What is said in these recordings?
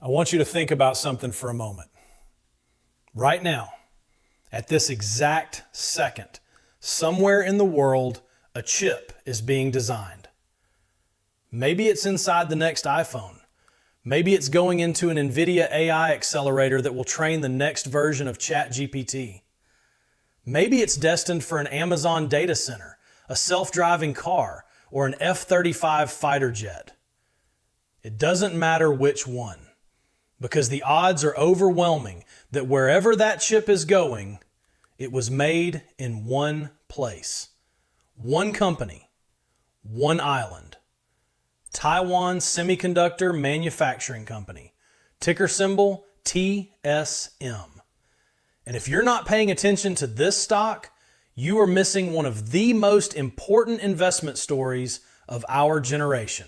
I want you to think about something for a moment. Right now, at this exact second, somewhere in the world, a chip is being designed. Maybe it's inside the next iPhone. Maybe it's going into an Nvidia AI accelerator that will train the next version of ChatGPT. Maybe it's destined for an Amazon data center, a self-driving car, or an F-35 fighter jet. It doesn't matter which one, because the odds are overwhelming that wherever that chip is going, it was made in one place, one company, one island. Taiwan Semiconductor Manufacturing Company, ticker symbol TSM. And if you're not paying attention to this stock, you are missing one of the most important investment stories of our generation.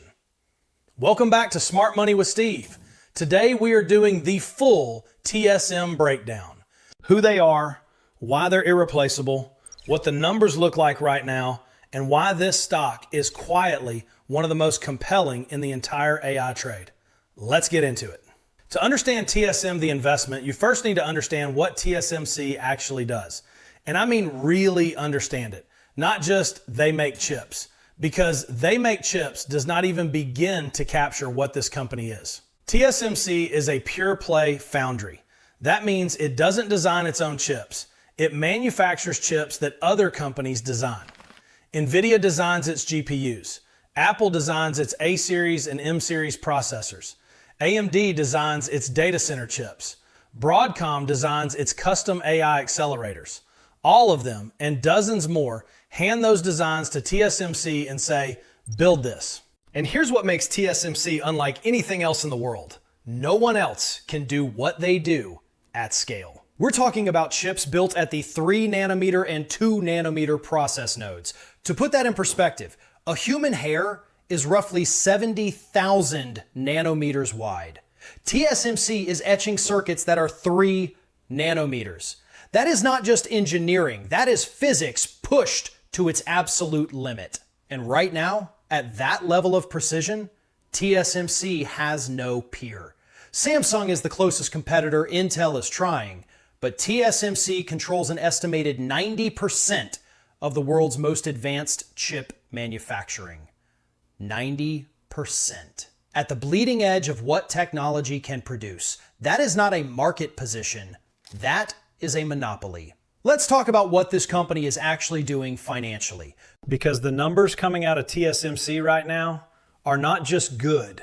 Welcome back to Smart Money with Steve. Today we are doing the full TSM breakdown. Who they are, why they're irreplaceable, what the numbers look like right now, and why this stock is quietly one of the most compelling in the entire AI trade. Let's get into it. To understand TSM, the investment, you first need to understand what TSMC actually does. And I mean really understand it, not just they make chips, because they make chips does not even begin to capture what this company is. TSMC is a pure play foundry. That means it doesn't design its own chips. It manufactures chips that other companies design. Nvidia designs its GPUs. Apple designs its A-series and M-series processors. AMD designs its data center chips. Broadcom designs its custom AI accelerators. All of them, and dozens more, hand those designs to TSMC and say, build this. And here's what makes TSMC unlike anything else in the world. No one else can do what they do at scale. We're talking about chips built at the 3 nanometer and 2 nanometer process nodes. To put that in perspective, a human hair is roughly 70,000 nanometers wide. TSMC is etching circuits that are 3 nanometers. That is not just engineering, that is physics pushed to its absolute limit. And right now, at that level of precision, TSMC has no peer. Samsung is the closest competitor Intel is trying, but TSMC controls an estimated 90% of the world's most advanced chip manufacturing. 90%. At the bleeding edge of what technology can produce. That is not a market position. That is a monopoly. Let's talk about what this company is actually doing financially. Because the numbers coming out of TSMC right now are not just good,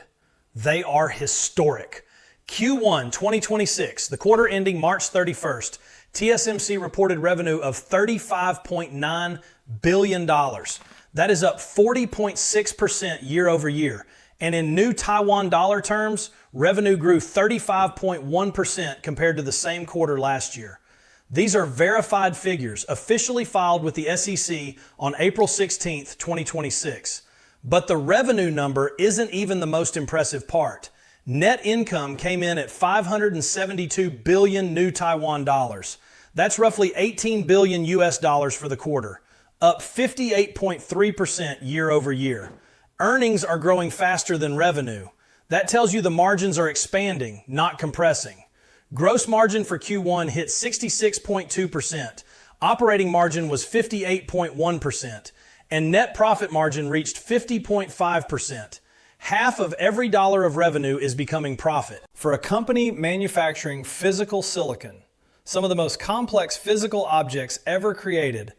they are historic. Q1 2026, the quarter ending March 31st, TSMC reported revenue of $35.9 billion. That is up 40.6% year over year. And in new Taiwan dollar terms, revenue grew 35.1% compared to the same quarter last year. These are verified figures, officially filed with the SEC on April 16th, 2026. But the revenue number isn't even the most impressive part. Net income came in at 572 billion new Taiwan dollars. That's roughly 18 billion US dollars for the quarter, up 58.3% year over year. Earnings are growing faster than revenue. That tells you the margins are expanding, not compressing. Gross margin for Q1 hit 66.2%. Operating margin was 58.1%. And net profit margin reached 50.5%. Half of every dollar of revenue is becoming profit. For a company manufacturing physical silicon, some of the most complex physical objects ever created,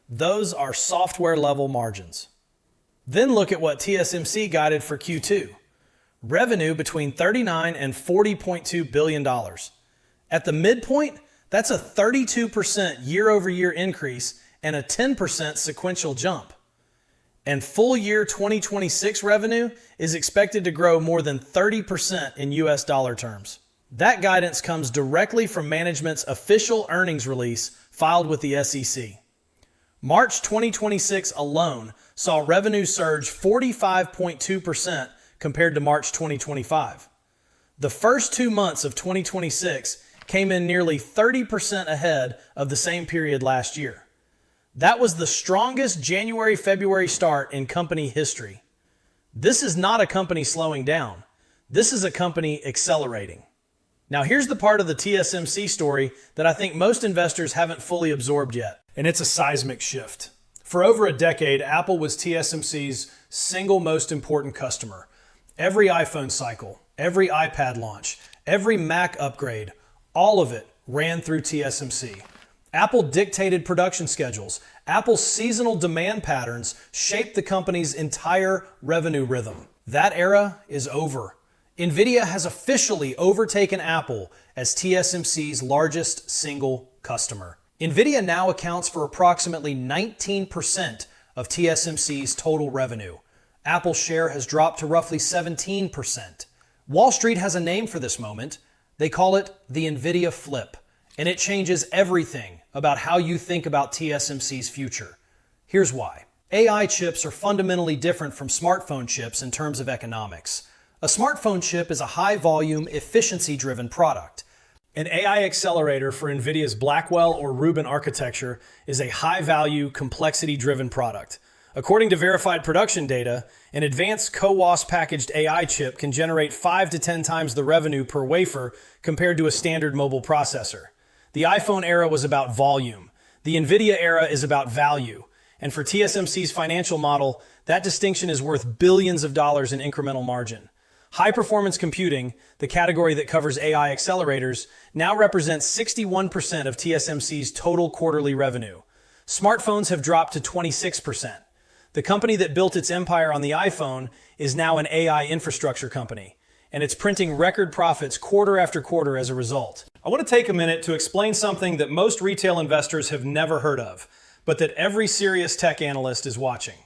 those are software level margins. Then look at what TSMC guided for Q2. Revenue between $39 and $40.2 billion. At the midpoint, that's a 32% year-over-year increase and a 10% sequential jump. And full year 2026 revenue is expected to grow more than 30% in US dollar terms. That guidance comes directly from management's official earnings release filed with the SEC. March 2026 alone saw revenue surge 45.2% compared to March 2025. The first 2 months of 2026 came in nearly 30% ahead of the same period last year. That was the strongest January-February start in company history. This is not a company slowing down. This is a company accelerating. Now here's the part of the TSMC story that I think most investors haven't fully absorbed yet, and it's a seismic shift. For over a decade, Apple was TSMC's single most important customer. Every iPhone cycle, every iPad launch, every Mac upgrade, all of it ran through TSMC. Apple dictated production schedules. Apple's seasonal demand patterns shaped the company's entire revenue rhythm. That era is over. Nvidia has officially overtaken Apple as TSMC's largest single customer. Nvidia now accounts for approximately 19% of TSMC's total revenue. Apple's share has dropped to roughly 17%. Wall Street has a name for this moment. They call it the Nvidia flip, and it changes everything about how you think about TSMC's future. Here's why. AI chips are fundamentally different from smartphone chips in terms of economics. A smartphone chip is a high-volume, efficiency-driven product. An AI accelerator for NVIDIA's Blackwell or Rubin architecture is a high-value, complexity-driven product. According to verified production data, an advanced CoWoS packaged AI chip can generate 5 to 10 times the revenue per wafer compared to a standard mobile processor. The iPhone era was about volume. The NVIDIA era is about value. And for TSMC's financial model, that distinction is worth billions of dollars in incremental margin. High-performance computing, the category that covers AI accelerators, now represents 61% of TSMC's total quarterly revenue. Smartphones have dropped to 26%. The company that built its empire on the iPhone is now an AI infrastructure company, and it's printing record profits quarter after quarter as a result. I want to take a minute to explain something that most retail investors have never heard of, but that every serious tech analyst is watching.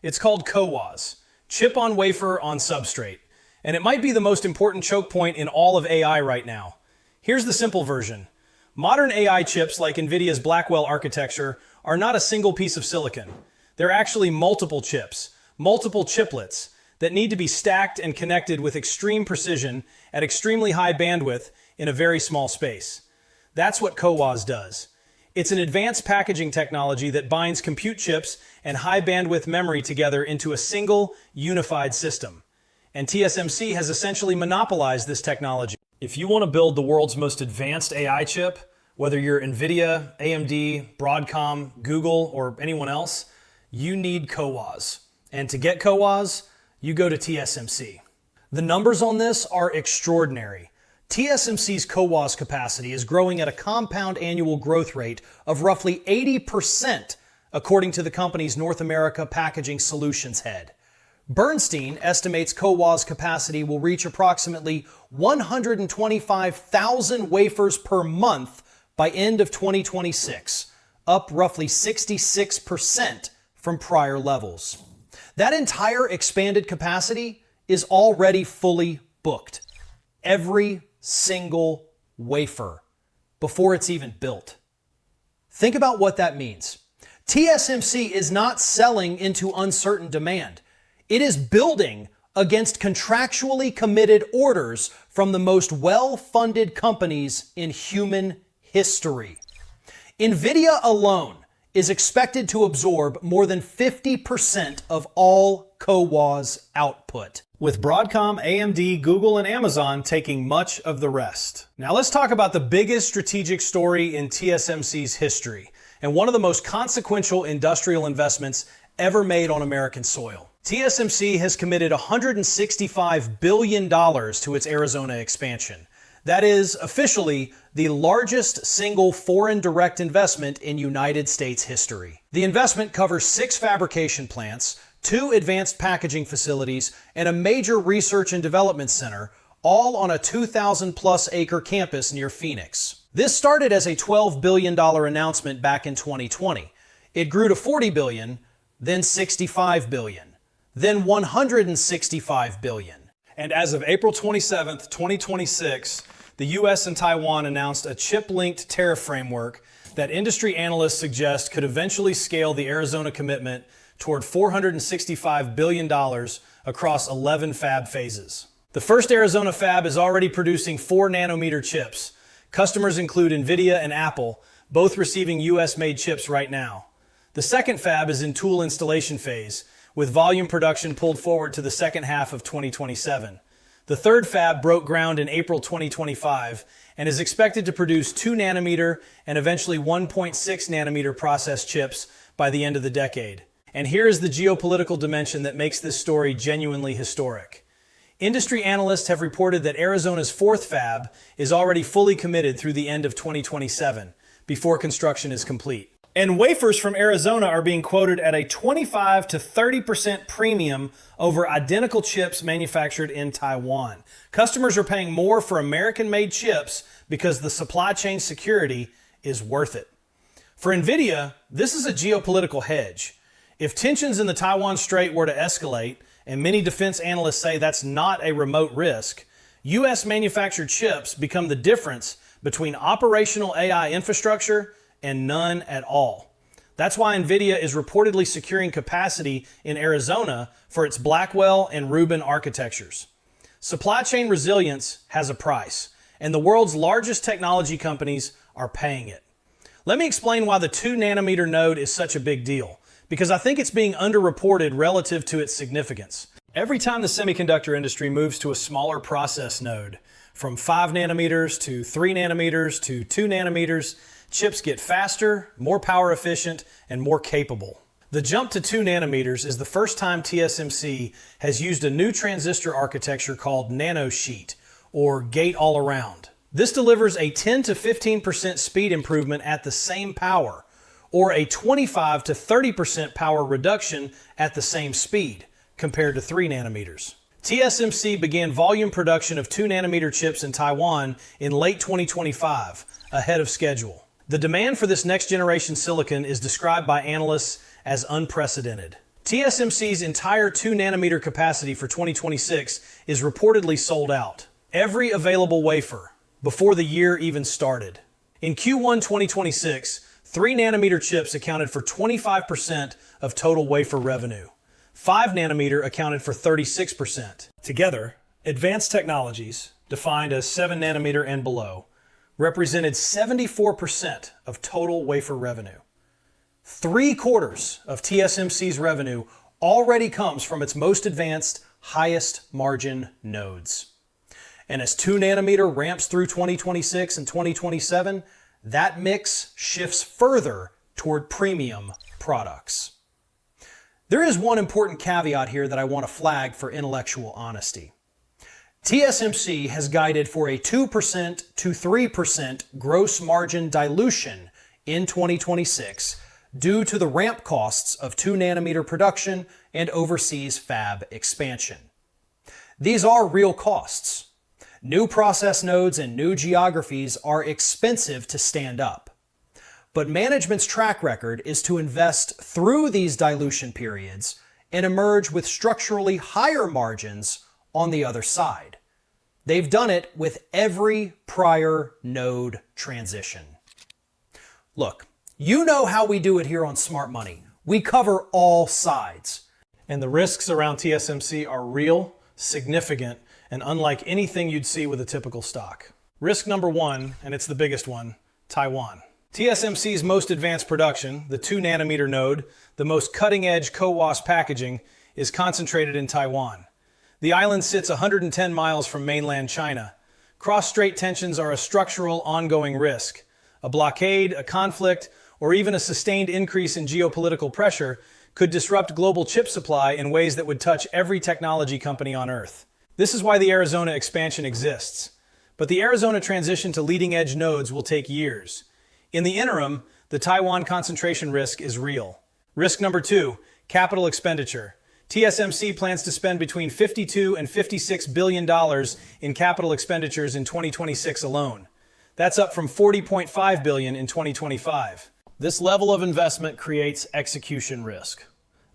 It's called CoWoS, chip on wafer on substrate. And it might be the most important choke point in all of AI right now. Here's the simple version. Modern AI chips like NVIDIA's Blackwell architecture are not a single piece of silicon. They're actually multiple chips, multiple chiplets that need to be stacked and connected with extreme precision at extremely high bandwidth in a very small space. That's what CoWoS does. It's an advanced packaging technology that binds compute chips and high bandwidth memory together into a single unified system. And TSMC has essentially monopolized this technology. If you want to build the world's most advanced AI chip, whether you're Nvidia, AMD, Broadcom, Google, or anyone else, you need CoWoS. And to get CoWoS, you go to TSMC. The numbers on this are extraordinary. TSMC's CoWoS capacity is growing at a compound annual growth rate of roughly 80%, according to the company's North America Packaging Solutions head. Bernstein estimates CoWoS capacity will reach approximately 125,000 wafers per month by end of 2026, up roughly 66% from prior levels. That entire expanded capacity is already fully booked. Every single wafer before it's even built. Think about what that means. TSMC is not selling into uncertain demand. It is building against contractually committed orders from the most well-funded companies in human history. Nvidia alone is expected to absorb more than 50% of all CoWoS output, with Broadcom, AMD, Google, and Amazon taking much of the rest. Now let's talk about the biggest strategic story in TSMC's history, and one of the most consequential industrial investments ever made on American soil. TSMC has committed $165 billion to its Arizona expansion. That is officially the largest single foreign direct investment in United States history. The investment covers 6 fabrication plants, 2 advanced packaging facilities, and a major research and development center, all on a 2,000-plus acre campus near Phoenix. This started as a $12 billion announcement back in 2020. It grew to $40 billion, then $65 billion. Then $165 billion. And as of April 27, 2026, the US and Taiwan announced a chip-linked tariff framework that industry analysts suggest could eventually scale the Arizona commitment toward $465 billion across 11 fab phases. The first Arizona fab is already producing 4 nanometer chips. Customers include Nvidia and Apple, both receiving US-made chips right now. The second fab is in tool installation phase, with volume production pulled forward to the second half of 2027. The third fab broke ground in April 2025 and is expected to produce 2 nanometer and eventually 1.6 nanometer process chips by the end of the decade. And here is the geopolitical dimension that makes this story genuinely historic. Industry analysts have reported that Arizona's fourth fab is already fully committed through the end of 2027, before construction is complete. And wafers from Arizona are being quoted at a 25 to 30% premium over identical chips manufactured in Taiwan. Customers are paying more for American-made chips because the supply chain security is worth it. For Nvidia, this is a geopolitical hedge. If tensions in the Taiwan Strait were to escalate, and many defense analysts say that's not a remote risk, U.S. manufactured chips become the difference between operational AI infrastructure and none at all. That's why Nvidia is reportedly securing capacity in Arizona for its Blackwell and Rubin architectures. Supply chain resilience has a price, and the world's largest technology companies are paying it. Let me explain why the 2 nanometer node is such a big deal, because I think it's being underreported relative to its significance. Every time the semiconductor industry moves to a smaller process node, from 5 nanometers to 3 nanometers to 2 nanometers, chips get faster, more power efficient, and more capable. The jump to 2 nanometers is the first time TSMC has used a new transistor architecture called nanosheet, or gate-all-around. This delivers a 10 to 15% speed improvement at the same power, or a 25 to 30% power reduction at the same speed, compared to 3 nanometers. TSMC began volume production of 2 nanometer chips in Taiwan in late 2025, ahead of schedule. The demand for this next generation silicon is described by analysts as unprecedented. TSMC's entire 2 nanometer capacity for 2026 is reportedly sold out. Every available wafer, before the year even started. In Q1 2026, 3 nanometer chips accounted for 25% of total wafer revenue. 5 nanometer accounted for 36%. Together, advanced technologies, defined as 7 nanometer and below, represented 74% of total wafer revenue. 3/4 of TSMC's revenue already comes from its most advanced, highest margin nodes. And as 2 nanometer ramps through 2026 and 2027, that mix shifts further toward premium products. There is one important caveat here that I want to flag for intellectual honesty. TSMC has guided for a 2% to 3% gross margin dilution in 2026 due to the ramp costs of 2 nanometer production and overseas fab expansion. These are real costs. New process nodes and new geographies are expensive to stand up. But management's track record is to invest through these dilution periods and emerge with structurally higher margins on the other side. They've done it with every prior node transition. Look, you know how we do it here on Smart Money. We cover all sides. And the risks around TSMC are real, significant, and unlike anything you'd see with a typical stock. Risk number 1, and it's the biggest one, Taiwan. TSMC's most advanced production, the 2 nanometer node, the most cutting-edge CoWoS packaging, is concentrated in Taiwan. The island sits 110 miles from mainland China. Cross-strait tensions are a structural, ongoing risk. A blockade, a conflict, or even a sustained increase in geopolitical pressure could disrupt global chip supply in ways that would touch every technology company on Earth. This is why the Arizona expansion exists. But the Arizona transition to leading-edge nodes will take years. In the interim, the Taiwan concentration risk is real. Risk number 2, capital expenditure. TSMC plans to spend between $52 and $56 billion in capital expenditures in 2026 alone. That's up from $40.5 billion in 2025. This level of investment creates execution risk.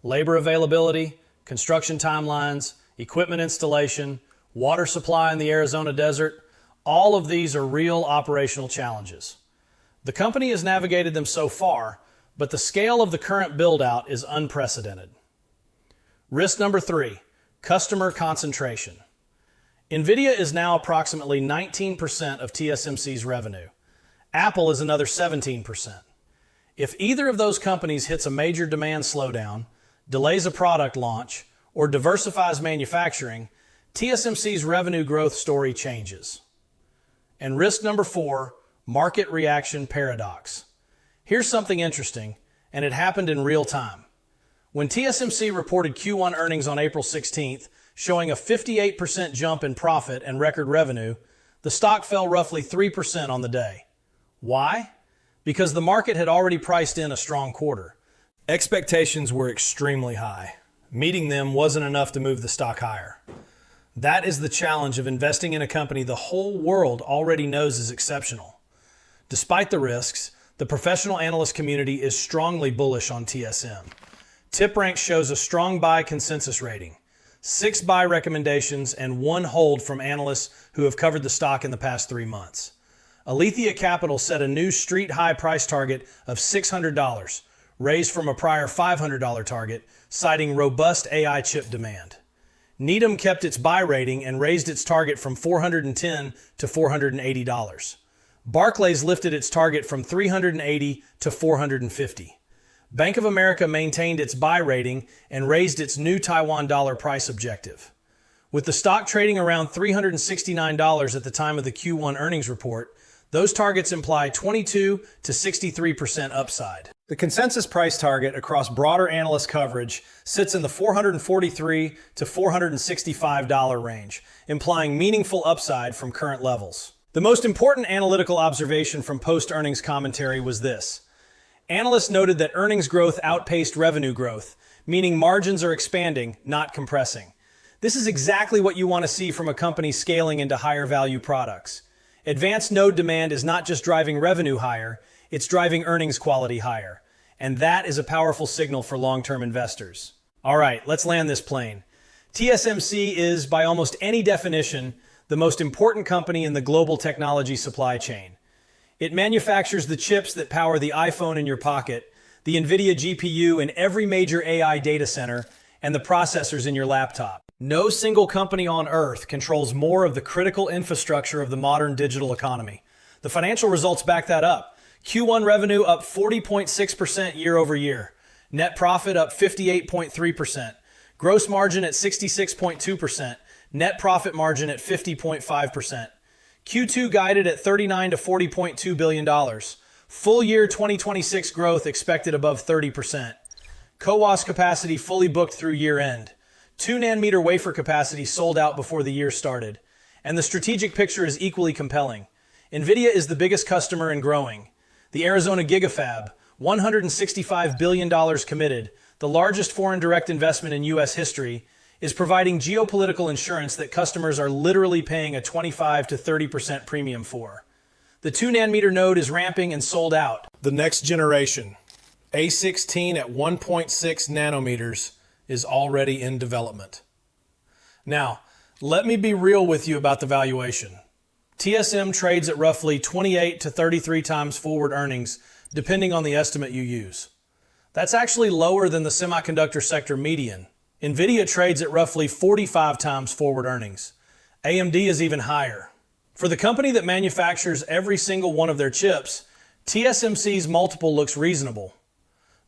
Labor availability, construction timelines, equipment installation, water supply in the Arizona desert, all of these are real operational challenges. The company has navigated them so far, but the scale of the current build-out is unprecedented. Risk number 3, customer concentration. Nvidia is now approximately 19% of TSMC's revenue. Apple is another 17%. If either of those companies hits a major demand slowdown, delays a product launch, or diversifies manufacturing, TSMC's revenue growth story changes. And risk number 4, market reaction paradox. Here's something interesting, and it happened in real time. When TSMC reported Q1 earnings on April 16th, showing a 58% jump in profit and record revenue, the stock fell roughly 3% on the day. Why? Because the market had already priced in a strong quarter. Expectations were extremely high. Meeting them wasn't enough to move the stock higher. That is the challenge of investing in a company the whole world already knows is exceptional. Despite the risks, the professional analyst community is strongly bullish on TSM. TipRank shows a strong buy consensus rating, 6 buy recommendations, and 1 hold from analysts who have covered the stock in the past 3 months. Alethea Capital set a new street high price target of $600, raised from a prior $500 target, citing robust AI chip demand. Needham kept its buy rating and raised its target from $410 to $480. Barclays lifted its target from $380 to $450. Bank of America maintained its buy rating and raised its new Taiwan dollar price objective. With the stock trading around $369 at the time of the Q1 earnings report, those targets imply 22 to 63% upside. The consensus price target across broader analyst coverage sits in the $443 to $465 range, implying meaningful upside from current levels. The most important analytical observation from post-earnings commentary was this. Analysts noted that earnings growth outpaced revenue growth, meaning margins are expanding, not compressing. This is exactly what you want to see from a company scaling into higher value products. Advanced node demand is not just driving revenue higher, it's driving earnings quality higher. And that is a powerful signal for long-term investors. All right, let's land this plane. TSMC is, by almost any definition, the most important company in the global technology supply chain. It manufactures the chips that power the iPhone in your pocket, the Nvidia GPU in every major AI data center, and the processors in your laptop. No single company on Earth controls more of the critical infrastructure of the modern digital economy. The financial results back that up. Q1 revenue up 40.6% year over year. Net profit up 58.3%. Gross margin at 66.2%. Net profit margin at 50.5%. Q2 guided at $39 to $40.2 billion. Full year 2026 growth expected above 30%. CoWoS capacity fully booked through year end. 2nm wafer capacity sold out before the year started. And the strategic picture is equally compelling. Nvidia is the biggest customer and growing. The Arizona Gigafab, $165 billion committed, the largest foreign direct investment in U.S. history, is providing geopolitical insurance that customers are literally paying a 25 to 30% premium for. The 2nm node is ramping and sold out. The next generation, A16 at 1.6 nanometers, is already in development. Now, let me be real with you about the valuation. TSM trades at roughly 28 to 33 times forward earnings, depending on the estimate you use. That's actually lower than the semiconductor sector median. Nvidia trades at roughly 45 times forward earnings. AMD is even higher. For the company that manufactures every single one of their chips, TSMC's multiple looks reasonable.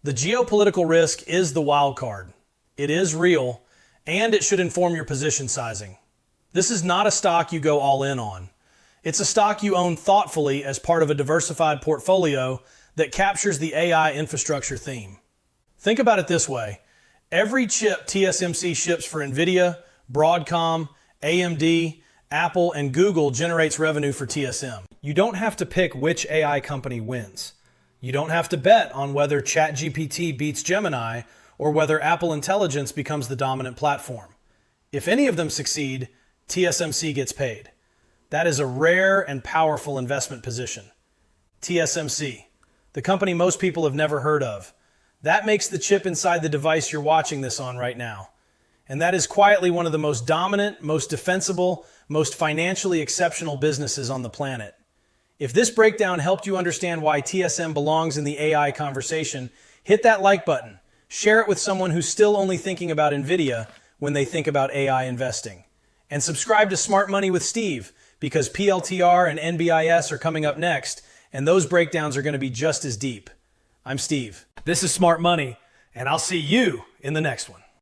The geopolitical risk is the wild card. It is real, and it should inform your position sizing. This is not a stock you go all in on. It's a stock you own thoughtfully as part of a diversified portfolio that captures the AI infrastructure theme. Think about it this way. Every chip TSMC ships for Nvidia, Broadcom, AMD, Apple, and Google generates revenue for TSM. You don't have to pick which AI company wins. You don't have to bet on whether ChatGPT beats Gemini or whether Apple Intelligence becomes the dominant platform. If any of them succeed, TSMC gets paid. That is a rare and powerful investment position. TSMC, the company most people have never heard of. That makes the chip inside the device you're watching this on right now. And that is quietly one of the most dominant, most defensible, most financially exceptional businesses on the planet. If this breakdown helped you understand why TSM belongs in the AI conversation, hit that like button. Share it with someone who's still only thinking about Nvidia when they think about AI investing. And subscribe to Smart Money with Steve, because PLTR and NBIS are coming up next, and those breakdowns are going to be just as deep. I'm Steve. This is Smart Money, and I'll see you in the next one.